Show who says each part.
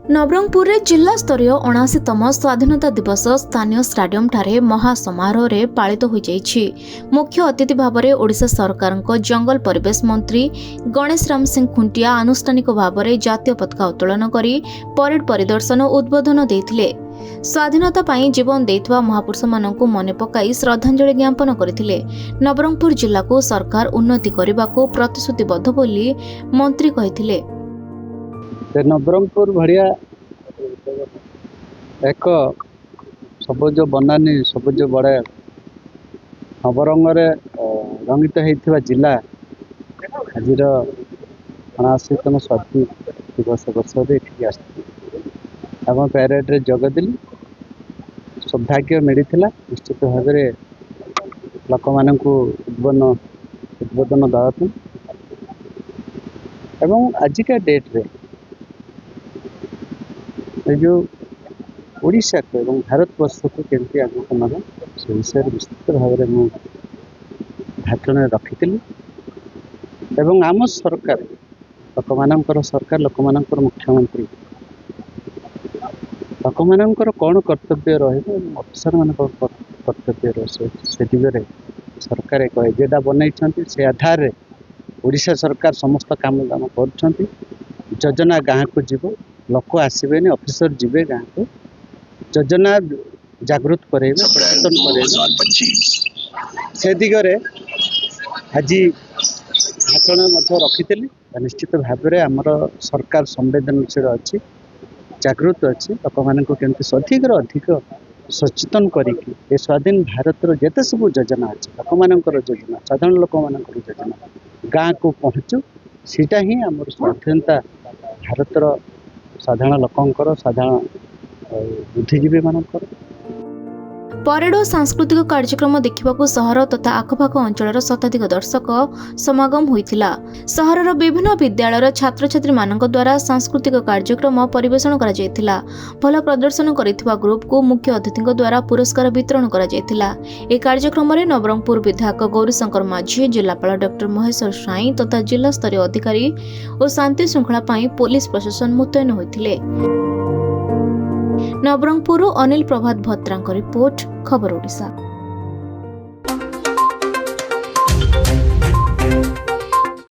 Speaker 1: नवरंगपुर जिला स्तरीय 79तम स्वाधीनता दिवस स्थानीय स्टाडियम ठारे महासमारोह रे पालित हो जाइछि। मुख्य अतिथि भाव में ओडिशा सरकार जंगल परिवेश मंत्री गणेश राम सिंह खुंटिया आनुष्ठानिक भाव में जातीय पताका उत्तोलन करी परेड परिदर्शन उद्बोधन देथिले। स्वाधीनता पाई जीवन देइथवा महापुरुष मानकु मने पकाई श्रद्धांजलि ज्ञापन करथिले। नवरंगपुर जिला को सरकार उन्नति करबाको प्रतिश्रुतिबद्ध बोली मंत्री कहिथिले।
Speaker 2: नवरंगपुर भाया एक सबुज बनानी सबुज बड़े नवरंग रंगित होता जिला आज 79तम स्वाधीनता दिवस अवसर आम पैरेड जगदेली सौभाग्य मिलता निश्चित भाव लोक मान उद्बोधन देवाई एवं आजिका डेट्रे जो ओडिशा को एवं भारत वर्ष को केमती आगक नवा से विषय विस्तृत भाव में भाषण रखी एवं आम सरकार लोक मानकर सरकार लोक मानकर मुख्यमंत्री लोक मानकर कौन कर्तव्य रफिसर मान कर्तव्य से दिगरे सरकार एक एजेंडा बनई से आधार ओडिशा सरकार समस्त काम दाम कर योजना गाँव को जीव लोक आसबे ऑफिसर जीवे गाँव को योजना जागृत करे सचेतन करे से दिगरे आज भाषण रखी निश्चित भाव में आमर सरकार संवेदनशील अच्छी जागृत अच्छी लोक मान केमती अधिक सचेतन करी स्वाधीन भारत जिते सब योजना अच्छी लोक मानकर योजना साधारण लोक मान योजना गाँव को पहुँचू सीटा ही आम स्वाधीनता भारतर साधारण लोकंकर साधारण बुद्धिजीवी मानकर।
Speaker 1: परेड और सांस्कृतिक कार्यक्रम देखा सहर तथा आखपाख अंचल शताधिक दर्शक समागम होइथिला। सहरर विभिन्न विद्यालयर छात्र छात्री मानक द्वारा सांस्कृतिक कार्यक्रम परिवेषण करा जायथिला। भल प्रदर्शन करिथिबा ग्रुप को मुख्य अतिथि द्वारा पुरस्कार वितरण करा जायथिला। ए कार्यक्रम में नवरंगपुर विधायक गौरीशंकर माझी, जिलापाल डॉक्टर महेश्वर साई तथा जिला स्तरीय अधिकारी और शांति श्रृंखला पाई पुलिस प्रशासन मुतयन होइथिले। नवरंगपुर अनिल प्रभात भत्रा रिपोर्ट खबर ओडिशा।